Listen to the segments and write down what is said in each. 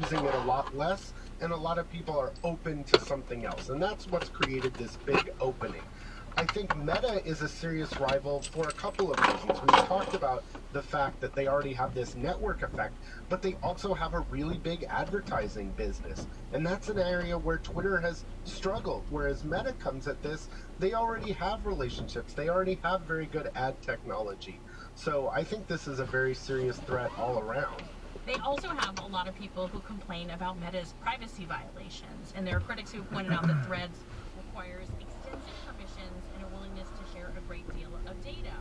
using it a lot less, and a lot of people are open to something else. And that's what's created this big opening. I think Meta is a serious rival for a couple of reasons. We've talked about the fact that they already have this network effect, but they also have a really big advertising business. And that's an area where Twitter has struggled. Whereas Meta comes at this, they already have relationships. They already have very good ad technology. So I think this is a very serious threat all around. They also have a lot of people who complain about Meta's privacy violations, and there are critics who pointed out that Threads requires extensive permissions and a willingness to share a great deal of data.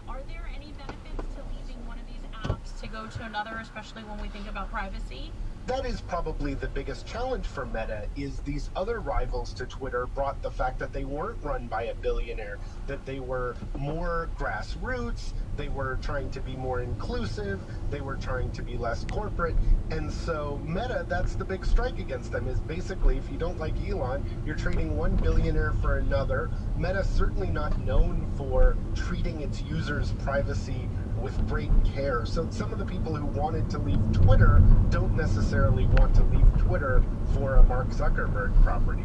Are there any benefits to leaving one of these apps to go to another, especially when we think about privacy? That is probably the biggest challenge for Meta, is these other rivals to Twitter brought the fact that they weren't run by a billionaire, that they were more grassroots, they were trying to be more inclusive, they were trying to be less corporate. And so Meta, that's the big strike against them, is basically if you don't like Elon, you're trading one billionaire for another. Meta's certainly not known for treating its users' privacy with great care. So some of the people who wanted to leave Twitter don't necessarily want to leave Twitter for a Mark Zuckerberg property.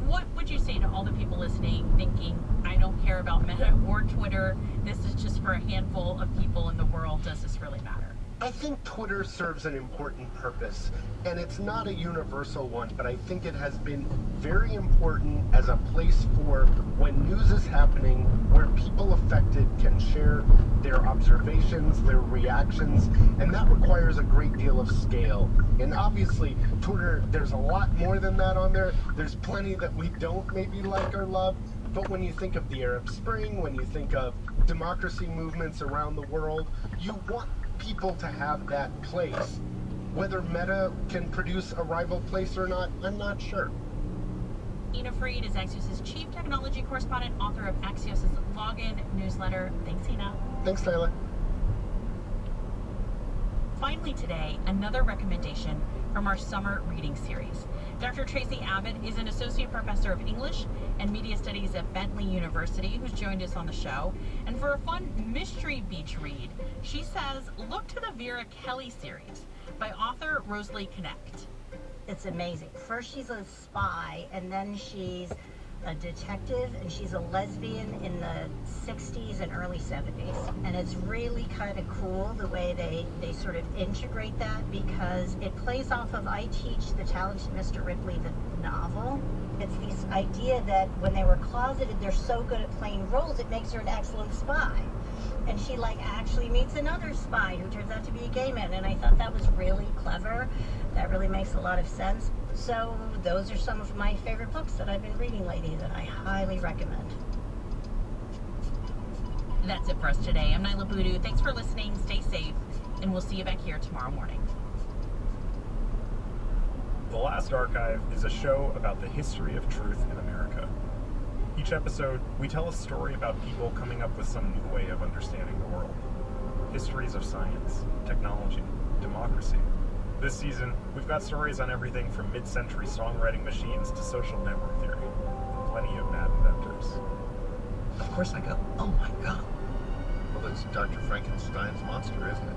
What would you say to all the people listening thinking, I don't care about Meta or Twitter, this is just for a handful of people in the world, does this really matter? I think Twitter serves an important purpose, and it's not a universal one, but I think it has been very important as a place for when news is happening, where people affected can share their observations, their reactions, and that requires a great deal of scale. And obviously, Twitter, there's a lot more than that on there. There's plenty that we don't maybe like or love, but when you think of the Arab Spring, when you think of democracy movements around the world, you want people to have that place. Whether Meta can produce a rival place or not, I'm not sure. Ina Fried is Axios' chief technology correspondent, author of Axios' Login newsletter. Thanks, Ina. Thanks, Tyler. Finally today, another recommendation from our summer reading series. Dr. Tracy Abbott is an associate professor of English and media studies at Bentley University, who's joined us on the show. And for a fun mystery beach read, she says, look to the Vera Kelly series by author Rosalie Connect. It's amazing. First she's a spy, and then she's a detective, and she's a lesbian in the 60s and early 70s. And it's really kind of cool the way they sort of integrate that, because it plays off of I Teach the Talented Mr. Ripley, the novel. It's this idea that when they were closeted, they're so good at playing roles, it makes her an excellent spy. And she actually meets another spy who turns out to be a gay man, and I thought that was really clever. That really makes a lot of sense. So those are some of my favorite books that I've been reading lately that I highly recommend. That's it for us today. I'm Nyla Boodoo. Thanks for listening. Stay safe, and we'll see you back here tomorrow morning. The Last Archive is a show about the history of truth in America. Each episode, we tell a story about people coming up with some new way of understanding the world. Histories of science, technology, democracy. This season, we've got stories on everything from mid-century songwriting machines to social network theory. Plenty of mad inventors. Of course I go, oh my God. Well, it's Dr. Frankenstein's monster, isn't it?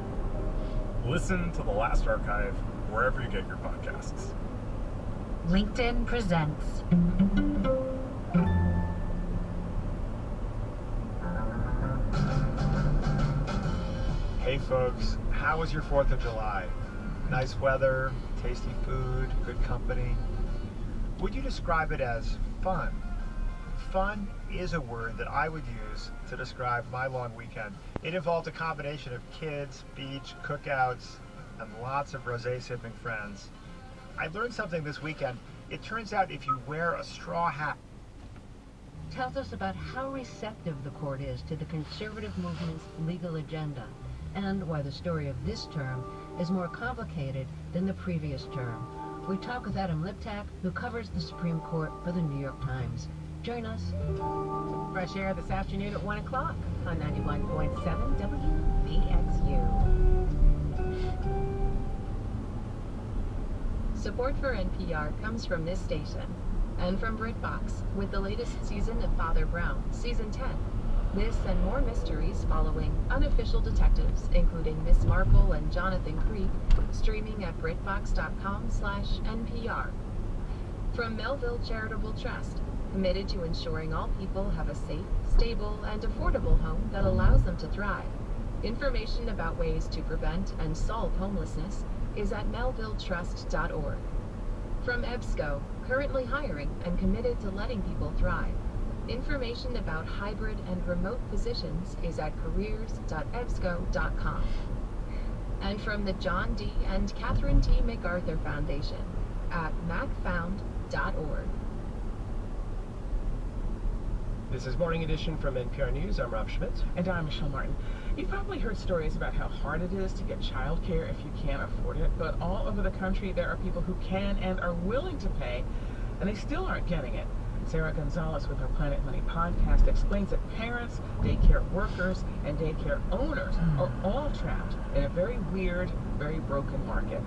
Listen to The Last Archive wherever you get your podcasts. LinkedIn presents. Hey folks, how was your 4th of July? Nice weather, tasty food, good company. Would you describe it as fun? Fun is a word that I would use to describe my long weekend. It involved a combination of kids, beach, cookouts, and lots of rosé sipping friends. I learned something this weekend. It turns out if you wear a straw hat, tells us about how receptive the court is to the conservative movement's legal agenda, and why the story of this term is more complicated than the previous term. We talk with Adam Liptak, who covers the Supreme Court for the New York Times. Join us. Fresh air this afternoon at 1 o'clock on 91.7 WVXU. Support for NPR comes from this station and from BritBox with the latest season of Father Brown, Season 10. This and more mysteries following unofficial detectives, including Miss Marple and Jonathan Creek, streaming at BritBox.com/NPR. From Melville Charitable Trust, committed to ensuring all people have a safe, stable, and affordable home that allows them to thrive. Information about ways to prevent and solve homelessness is at melvilletrust.org. From EBSCO, currently hiring and committed to letting people thrive. Information about hybrid and remote positions is at careers.ebsco.com. And from the John D. and Catherine T. MacArthur Foundation at macfound.org. This is Morning Edition from NPR News. I'm Rob Schmitz. And I'm Michelle Martin. You've probably heard stories about how hard it is to get childcare if you can't afford it, but all over the country there are people who can and are willing to pay, and they still aren't getting it. Sarah Gonzalez with her Planet Money podcast explains that parents, daycare workers, and daycare owners are all trapped in a very weird, very broken market.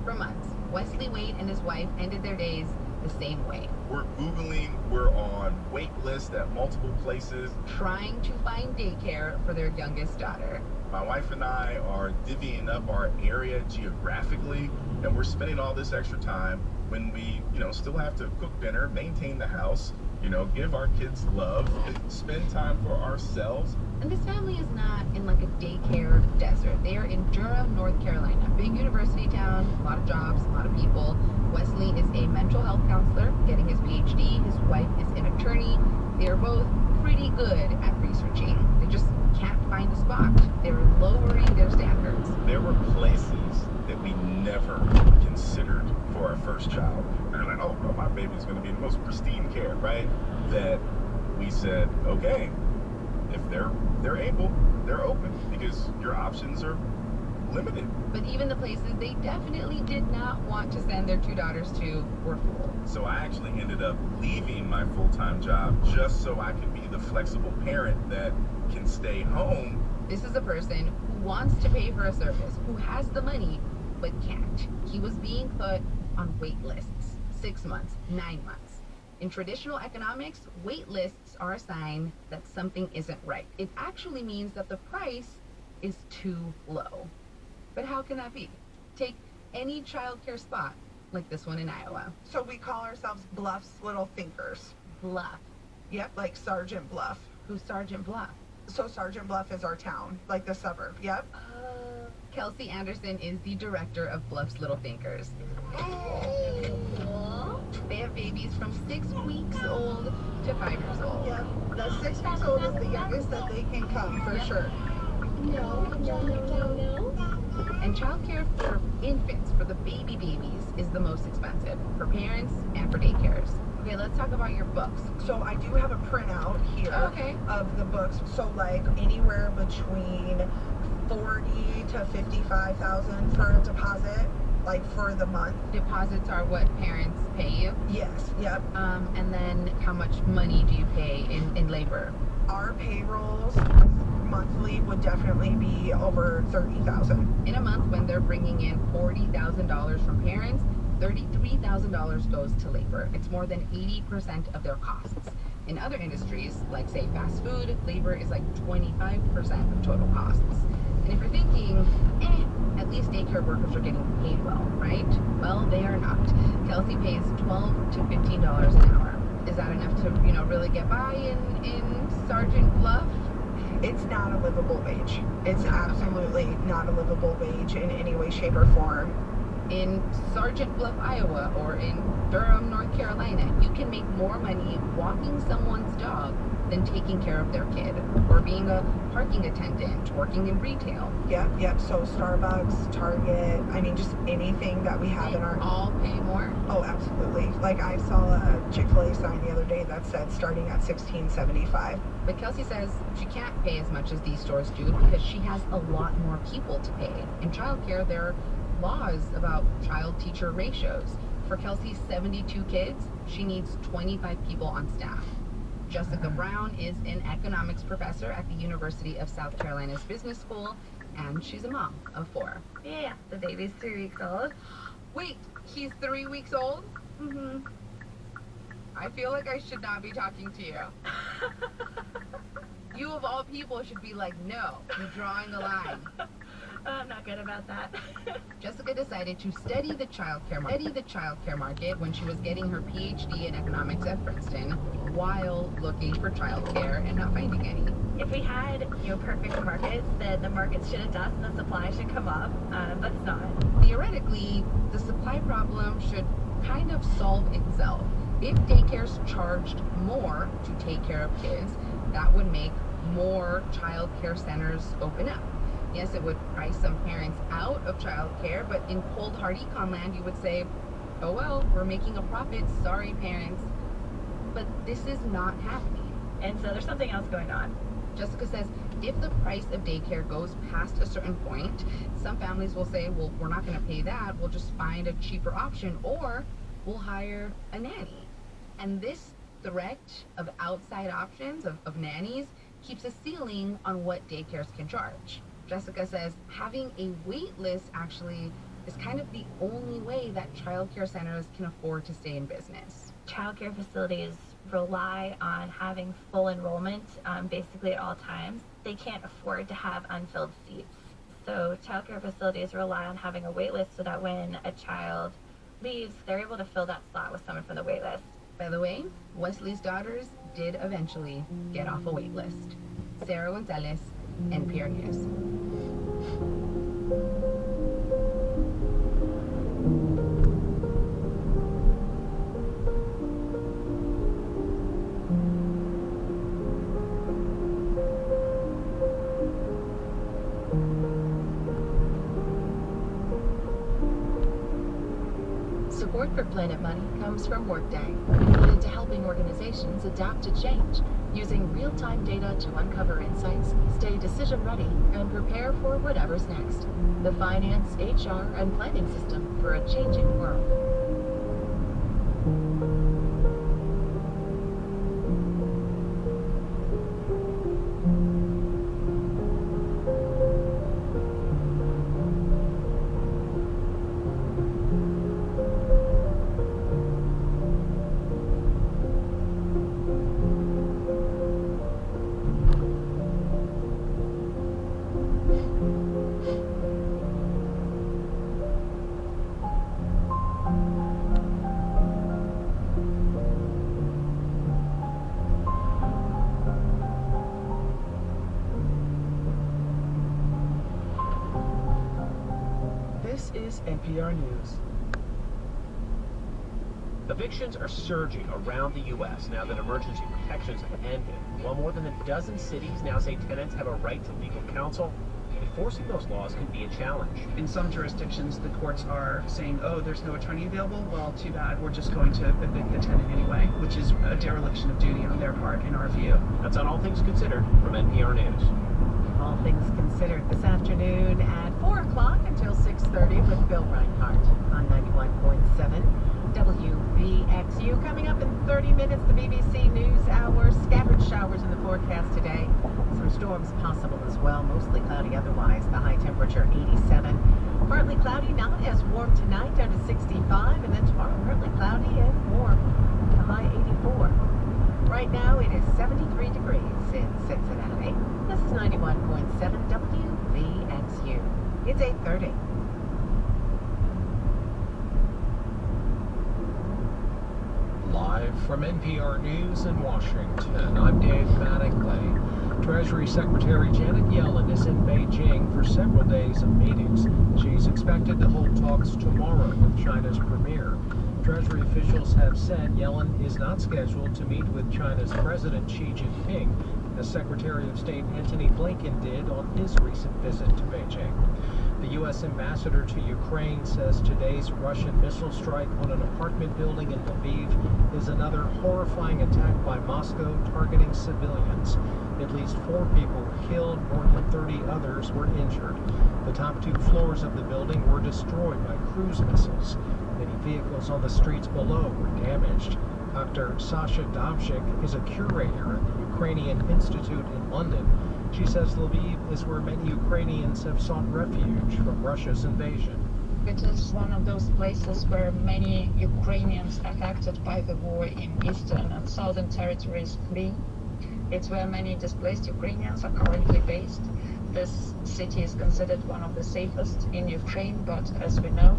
For months, Wesley Wade and his wife ended their days the same way. We're Googling, we're on wait lists at multiple places, trying to find daycare for their youngest daughter. My wife and I are divvying up our area geographically, and we're spending all this extra time when we, still have to cook dinner, maintain the house, give our kids love, and spend time for ourselves. And this family is not in like a daycare desert. They are in Durham, North Carolina, big university town, a lot of jobs, a lot of people. Wesley is a mental health counselor, getting his PhD. His wife is an attorney. They are both pretty good at researching. They just can't find a spot. They're lowering their standards. There were places that we never considered for our first child. They're like, oh, well, my baby's going to be in the most pristine care, right? That we said, okay, if they're able, they're open, because your options are limited. But even the places they definitely did not want to send their two daughters to were full. So I actually ended up leaving my full-time job just so I could be the flexible parent that can stay home. This is a person who wants to pay for a service, who has the money, but can't. He was being put on wait lists, 6 months, 9 months. In traditional economics, wait lists are a sign that something isn't right. It actually means that the price is too low. But how can that be? Take any childcare spot, like this one in Iowa. So we call ourselves Bluff's Little Thinkers. Bluff. Yep, like Sergeant Bluff. Who's Sergeant Bluff? So Sergeant Bluff is our town, like the suburb, yep. Kelsey Anderson is the director of Bluff's Little Thinkers. They have babies from 6 weeks old to 5 years old. Yep, the 6 weeks old is the youngest that they can come, for sure. No. And childcare for infants, for the babies, is the most expensive, for parents and for daycares. Okay, let's talk about your books. So I do have a printout here of the books. So like anywhere between 40 to 55,000 for a deposit, like for the month. Deposits are what parents pay you? Yes, yep. And then how much money do you pay in labor? Our payrolls monthly would definitely be over 30,000. In a month, when they're bringing in $40,000 from parents, $33,000 goes to labor. It's more than 80% of their costs. In other industries, like say fast food, labor is like 25% of total costs. And if you're thinking, at least daycare workers are getting paid well, right? Well, they are not. Kelsey pays $12 to $15 an hour. Is that enough to, really get by in Sergeant Bluff? It's not a livable wage. It's absolutely not a livable wage in any way, shape, or form. In Sergeant Bluff, Iowa, or in Durham, North Carolina, you can make more money walking someone's dog than taking care of their kid, or being a parking attendant, working in retail. Yep. So Starbucks, Target, just anything that we have in our... all pay more? Oh, absolutely. Like I saw a Chick-fil-A sign the other day that said starting at $16.75. But Kelsey says she can't pay as much as these stores do because she has a lot more people to pay. In childcare, there are laws about child-teacher ratios. For Kelsey's 72 kids, she needs 25 people on staff. Jessica Brown is an economics professor at the University of South Carolina's Business School, and she's a mom of 4. Yeah, the baby's 3 weeks old. Wait, he's 3 weeks old? Mm-hmm. I feel like I should not be talking to you. You of all people should be like, no, you're drawing a line. I'm not good about that. Jessica decided to study the childcare market when she was getting her PhD in economics at Princeton while looking for childcare and not finding any. If we had, perfect markets, then the markets should adjust and the supply should come up, but it's not. Theoretically, the supply problem should kind of solve itself. If daycares charged more to take care of kids, that would make more child care centers open up. Yes, it would price some parents out of childcare, but in cold hard econ land, you would say, oh well, we're making a profit, sorry parents. But this is not happening. And so there's something else going on. Jessica says if the price of daycare goes past a certain point, some families will say, well, we're not going to pay that, we'll just find a cheaper option, or we'll hire a nanny. And this threat of outside options, of nannies, keeps a ceiling on what daycares can charge. Jessica says having a wait list actually is kind of the only way that childcare centers can afford to stay in business. Childcare facilities rely on having full enrollment basically at all times. They can't afford to have unfilled seats. So childcare facilities rely on having a wait list so that when a child leaves, they're able to fill that slot with someone from the wait list. By the way, Wesley's daughters did eventually get off a wait list. Sarah Gonzalez, NPR News. Support for Planet Money comes from Workday, committed to helping organizations adapt to change, using real-time data to uncover insights, stay decision-ready, and prepare for whatever's next. The finance, HR, and planning system for a changing world. This is NPR News. Evictions are surging around the U.S. now that emergency protections have ended. While more than a dozen cities now say tenants have a right to legal counsel, enforcing those laws can be a challenge. In some jurisdictions, the courts are saying, oh, there's no attorney available. Well, too bad. We're just going to evict the tenant anyway, which is a dereliction of duty on their part, in our view. That's on All Things Considered from NPR News. All Things Considered this afternoon at 4 o'clock until 6:30 with Bill Reinhardt on 91.7 WVXU. Coming up in 30 minutes, the BBC News Hour. Scattered showers in the forecast today. Some storms possible as well. Mostly cloudy otherwise. The high temperature 87. Partly cloudy, not as warm tonight, down to 65. And then tomorrow, partly cloudy and warm. The high 84. Right now, it is 73 degrees in Cincinnati. This is 91.7 WVXU. It's 8:30. Live from NPR News in Washington, I'm Dave Mattingly. Treasury Secretary Janet Yellen is in Beijing for several days of meetings. She's expected to hold talks tomorrow with China's premier. Treasury officials have said Yellen is not scheduled to meet with China's President Xi Jinping, as Secretary of State Antony Blinken did on his recent visit to Beijing. The U.S. ambassador to Ukraine says today's Russian missile strike on an apartment building in Lviv is another horrifying attack by Moscow targeting civilians. At least 4 people were killed, more than 30 others were injured. The top 2 floors of the building were destroyed by cruise missiles. Many vehicles on the streets below were damaged. Dr. Sasha Davchik is a curator at the Ukrainian Institute in London. She says Lviv is where many Ukrainians have sought refuge from Russia's invasion. It is one of those places where many Ukrainians affected by the war in eastern and southern territories flee. It's where many displaced Ukrainians are currently based. This city is considered one of the safest in Ukraine, but as we know,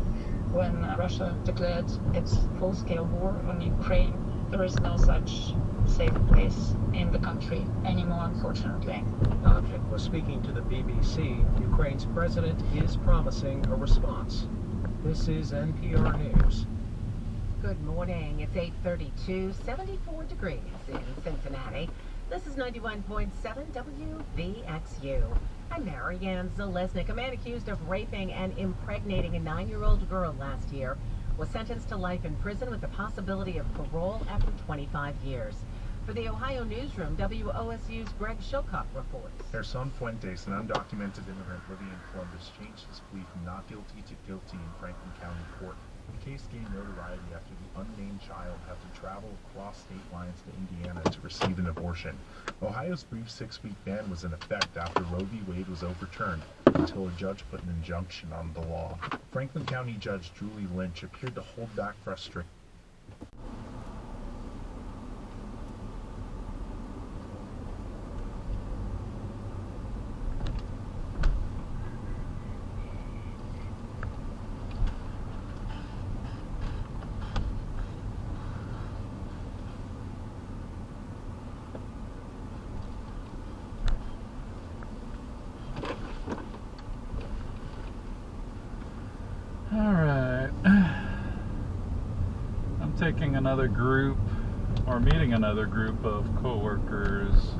when Russia declared its full-scale war on Ukraine, there is no such safe place in the country anymore, unfortunately. Object was speaking to the BBC. Ukraine's president is promising a response. This is NPR News. Good morning. It's 8:32, 74 degrees in Cincinnati. This is 91.7 WVXU. I'm Marianne Zalesnik. A man accused of raping and impregnating a 9-year-old girl last year was sentenced to life in prison with the possibility of parole after 25 years. For the Ohio Newsroom, WOSU's Greg Shilcock reports. Erson Fuentes, an undocumented immigrant living in Columbus, changed his plea from not guilty to guilty in Franklin County Court. The case gained notoriety after the unnamed child had to travel across state lines to Indiana to receive an abortion. Ohio's brief 6-week ban was in effect after Roe v. Wade was overturned until a judge put an injunction on the law. Franklin County Judge Julie Lynch appeared to hold back frustration. Alright, I'm taking another group, or meeting another group of coworkers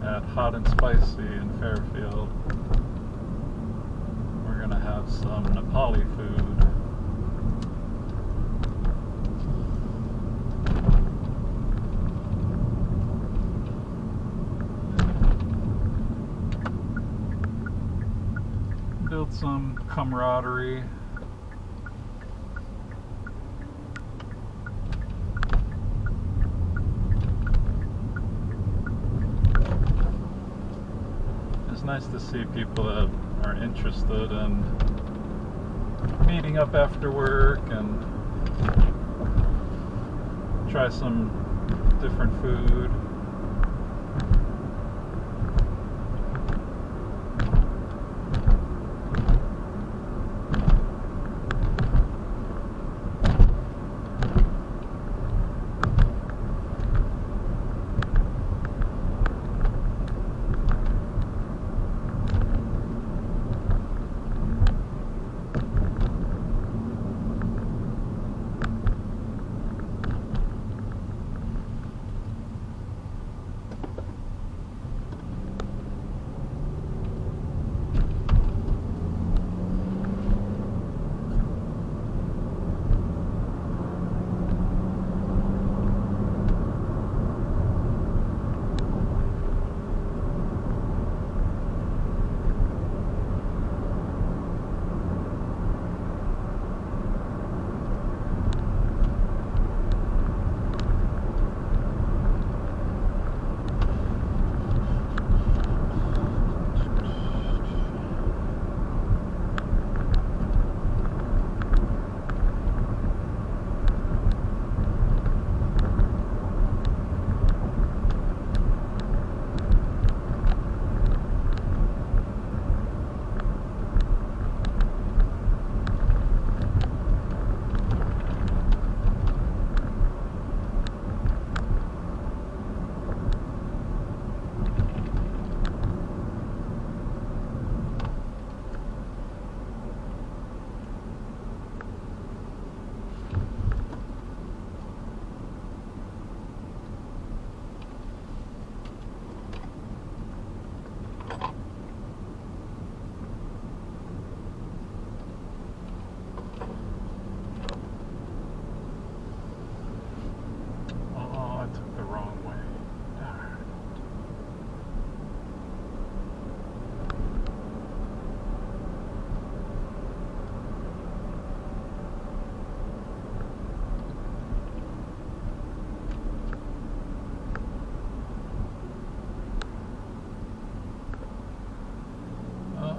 at Hot and Spicy in Fairfield. We're gonna have some Nepali food. Build some camaraderie. It's nice to see people that are interested in meeting up after work and try some different food.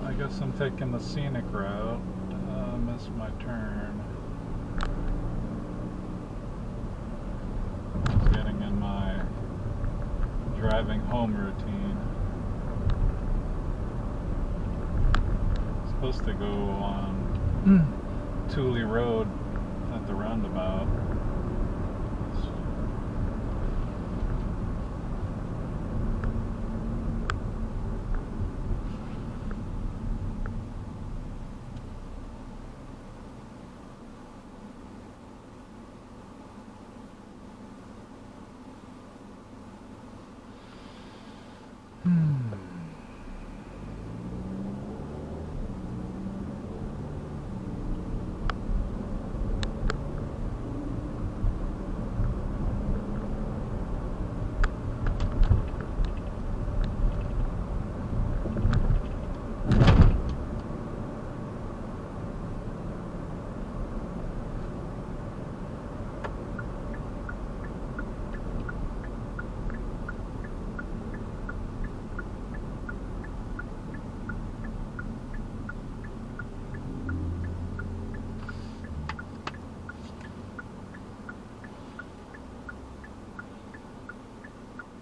I guess I'm taking the scenic route. Missed my turn. Getting in my driving home routine. Supposed to go on Thule Road at the roundabout.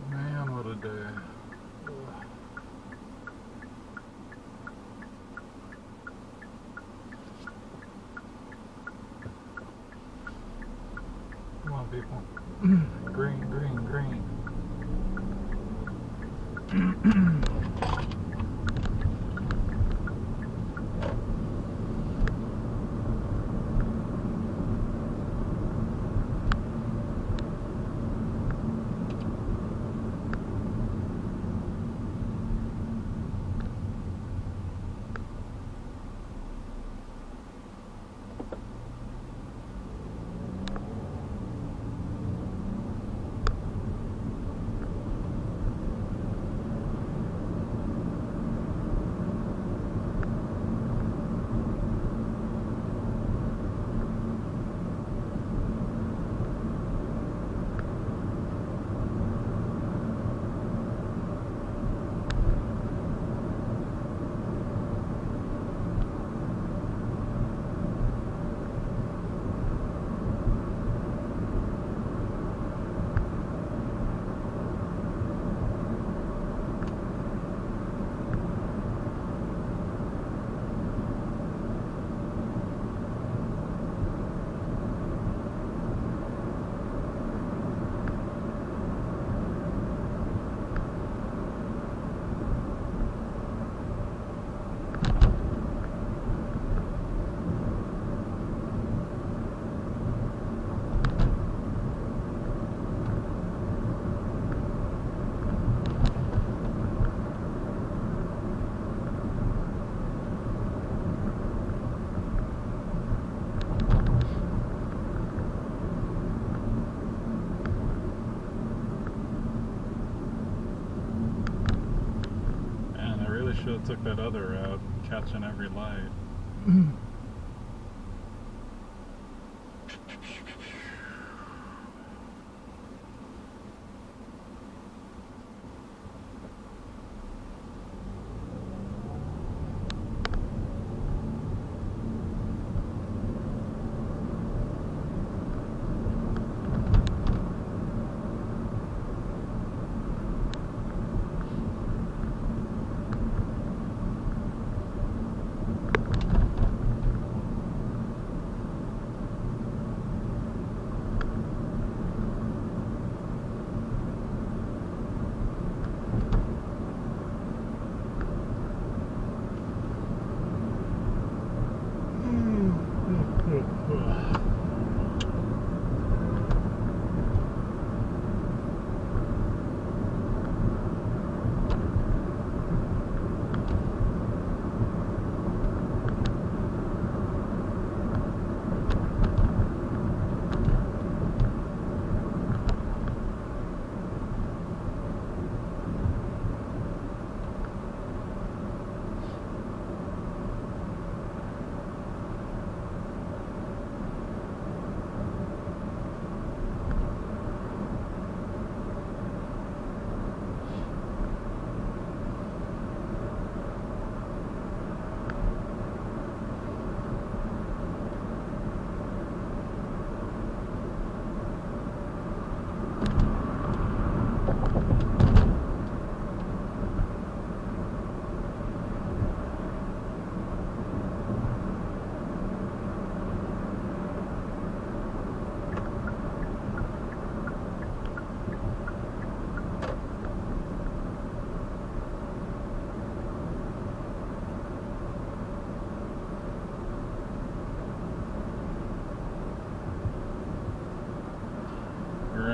Man, what a day. Come on, people. Green, green, green. Should have took that other route, catching every light.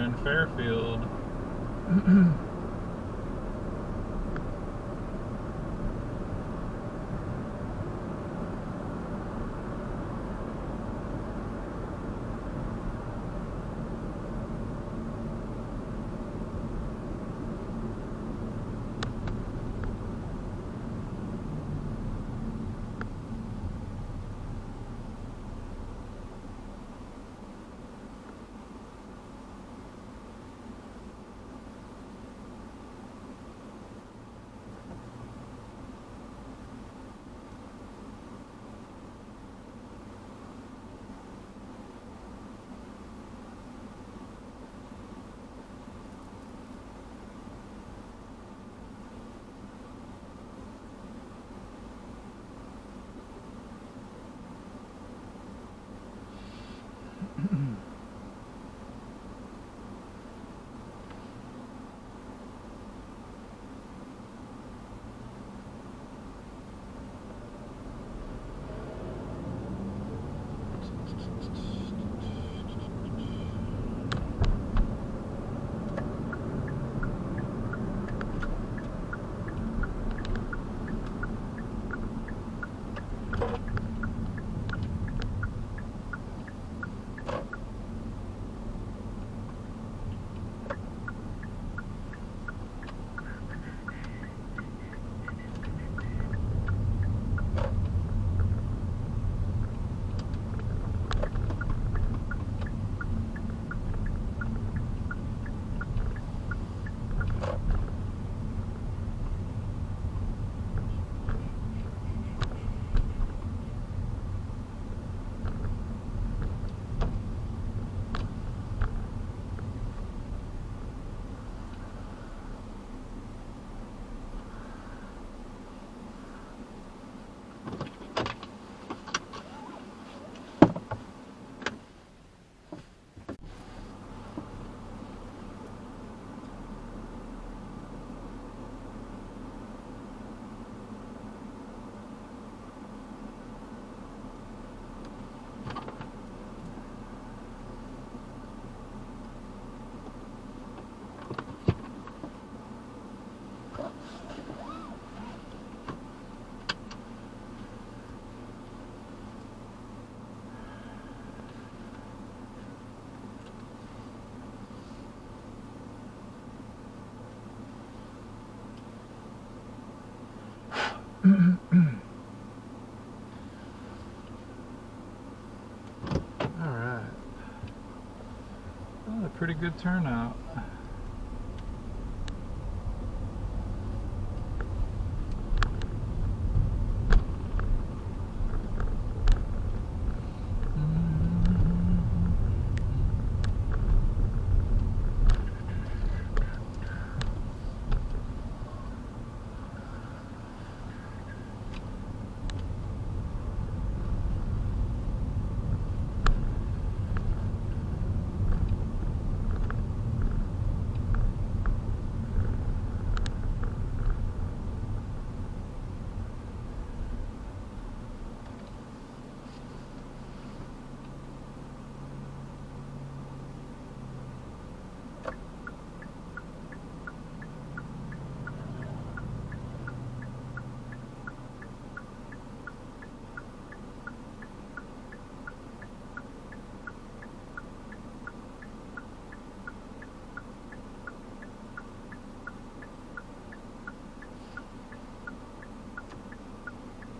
in Fairfield. Alright. Oh, a pretty good turnout.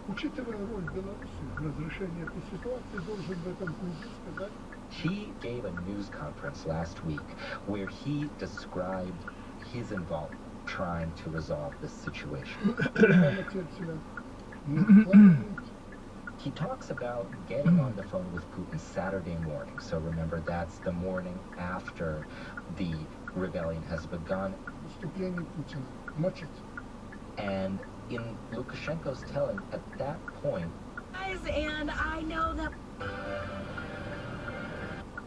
Учитывая роль Беларуси в разрешении этой ситуации, должен в этом ключе сказать. He gave a news conference last week where he described his involvement trying to resolve this situation. He talks about getting on the phone with Putin Saturday morning. So remember, that's the morning after the rebellion has begun. And in Lukashenko's telling, at that point... And I know that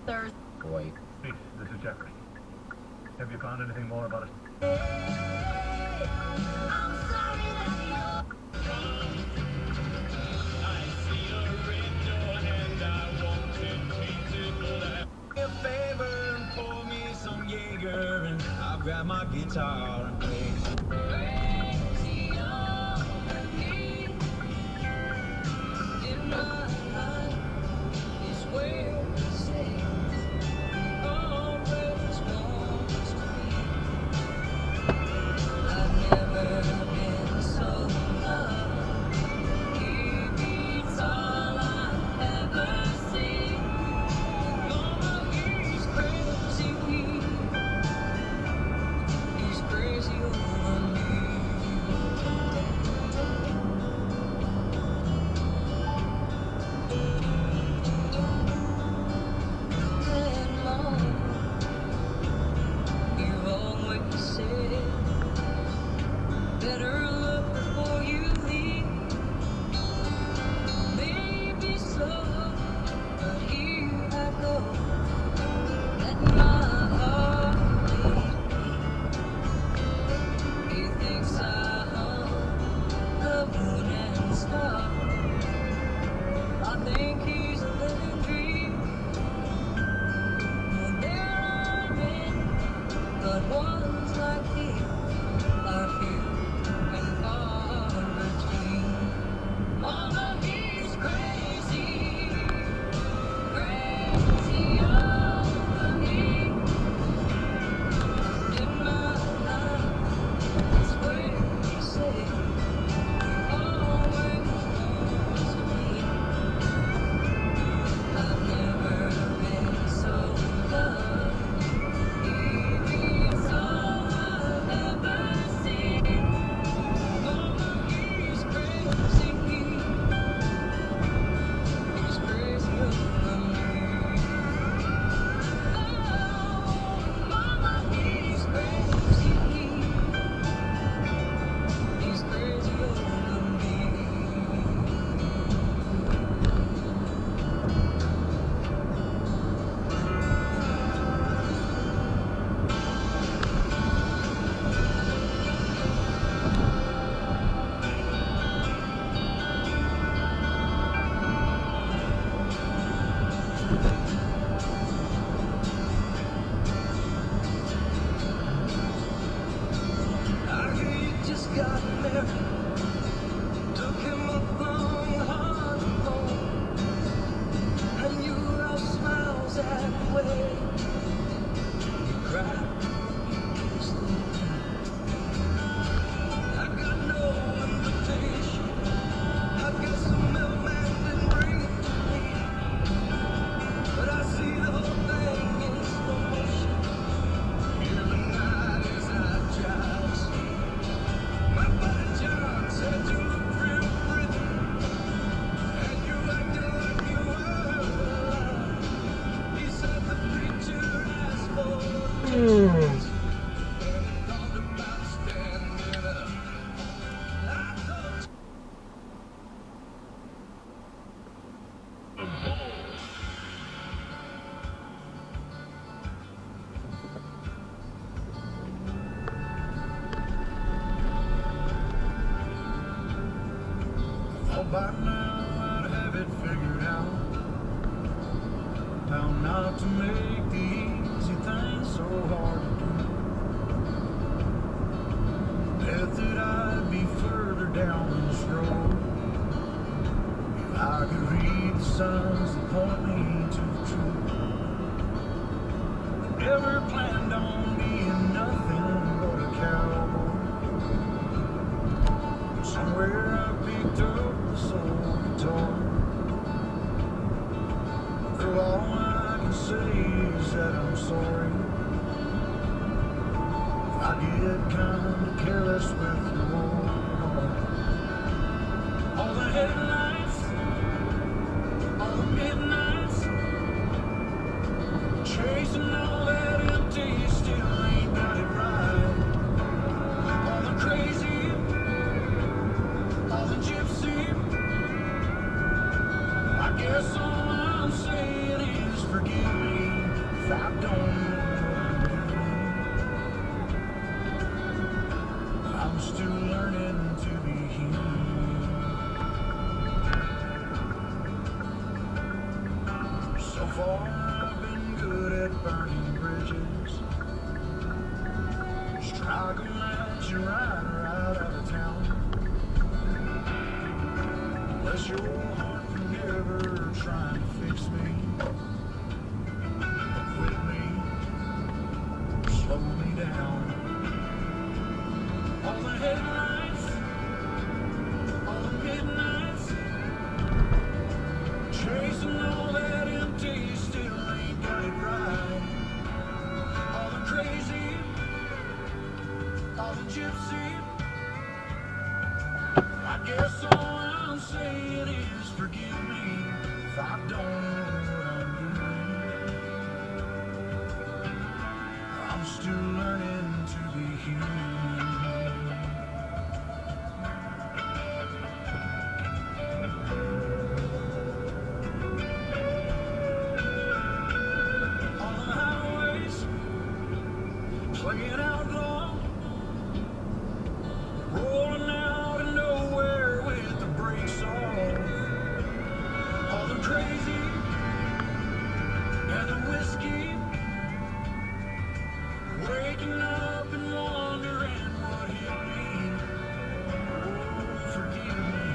there's... Boy. Steve, this is Jeffrey. Have you found anything more about it? A favor and pour me some grab my guitar and play. Crazy over me. In my life is where it stays. Always wants to be. I've never been so loved. He beats all I've ever seen. Mama, he's crazy. He's crazy over me. And Mom, you always said, better look before you leave. Maybe so, but here I go. Let my heart lead me. He thinks I own the moon and stars. I think he's a living dream. And there are men, but ones like him are few and far between. Mama, he's crazy, crazy over me. In my life, it's where he said he always wants to be. I've never been so loved. He beats all I've ever seen. Mama, he's crazy. He's crazy over me. Oh, Mama, he's crazy. He's crazy over me. I hear you just got married. Took him up long, hard road. And you were all smiles that way. You cried, you kissed him. I got no invitation. I've got some mailman didn't bring it to me. But I see the whole thing in slow motion. Every night as I drive to sleep. My buddy John said you look real pretty. And you acted like you were alive. He said the preacher asked for Jesus. And he thought about standing up. I thought oh, by now I'd have it figured out. How not to make the easy things so hard to do. Bet that I'd be further down this road if I could read the signs that point me to the truth. Never planned on being nothing but a cowboy. Somewhere I picked up the soul guitar. Though all I can say is that I'm sorry if I get kinda careless with your heart. All the headlights, all the midnights, chasing all that empty, still ain't got it right. All the crazy, all the gypsy, I guess all I'm saying is forgive me if I don't know what I'm doing. I'm still learning to be human. So far I've been good at burning bridges. Strike a match and ride right out of town. Bless your heart for never trying to fix me, quit me, slow me down. All the headlights, all the midnights, chasing all that empty, still ain't got it right. All the crazy, all the gypsy, I guess all I'm saying is forgive me if I don't know what I'm doing. I'm still learning to be human. On the highways, playing outlaw, rolling out of nowhere with the brakes off. All the crazy and the whiskey, waking up and wondering what hit me. Oh, forgive me,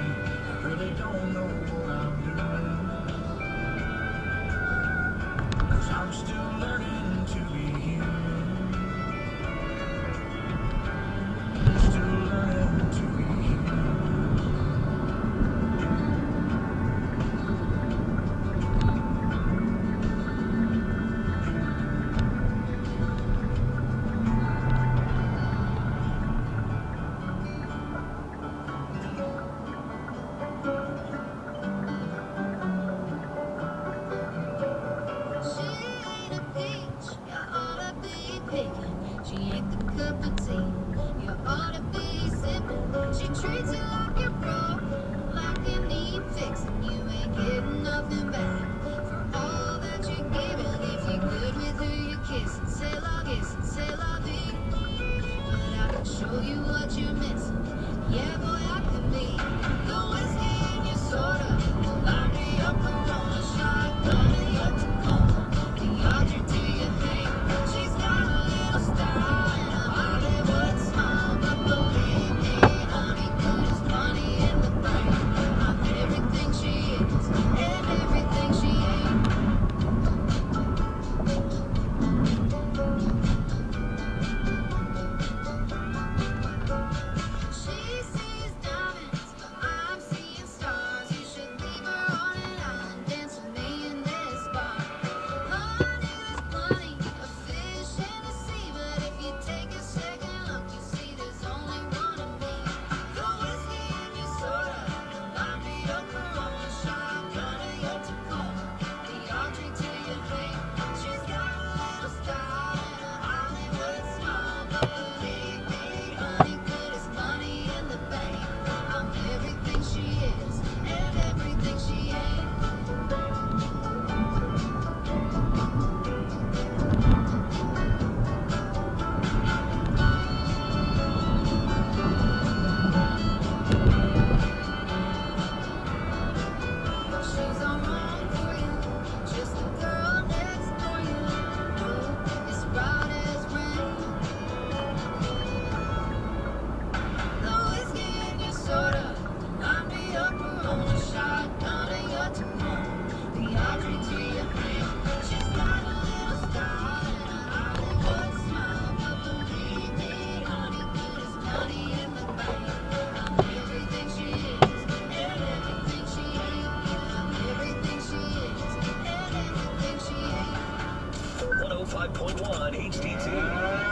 I really don't know what I'm doing, 'cause I'm still learning to be human. Still learning to be human. She ain't a peach, you ought to be picking. She ain't the cup of tea, you ought to be sipping. She treats you like you're broke, like you need fixing. You ain't getting nothing back for all that you're giving. If you're good with her, you kiss and say la vie. But I can show you what you're missing. Yeah, boy, I can be the whiskey in your soda, the laundry up Corona, shotgun in your Tacoma, the Audrey to your thing. She's got a little style and a Hollywood smile, but believe me, honey, good as money in the bank. I'm everything she is and everything she ain't. She sees diamonds, but I'm seeing stars. You should leave her on an island, dance with me in this bar. Honey, there's plenty of fish in the sea, but if you take a second look, you see there's only one of me. The whiskey in your soda, the laundry of Corona, shotgun in your Tacoma, the Audrey to your thing. She's got a little style and a Hollywood smile, but believe me, honey, good as money in the bank. I'm everything she is and everything she ain't. She's all wrong for you, just the girl next door you know is right as rain. The whiskey in your soda, the laundry of Corona, shotgun in your Tacoma, the Audrey to your thing. She's got a little style and a Hollywood smile, but believe me, honey, good as money in the bank. I'm everything she is and everything she ain't. I'm everything she is and everything she ain't. 105.1 HD2.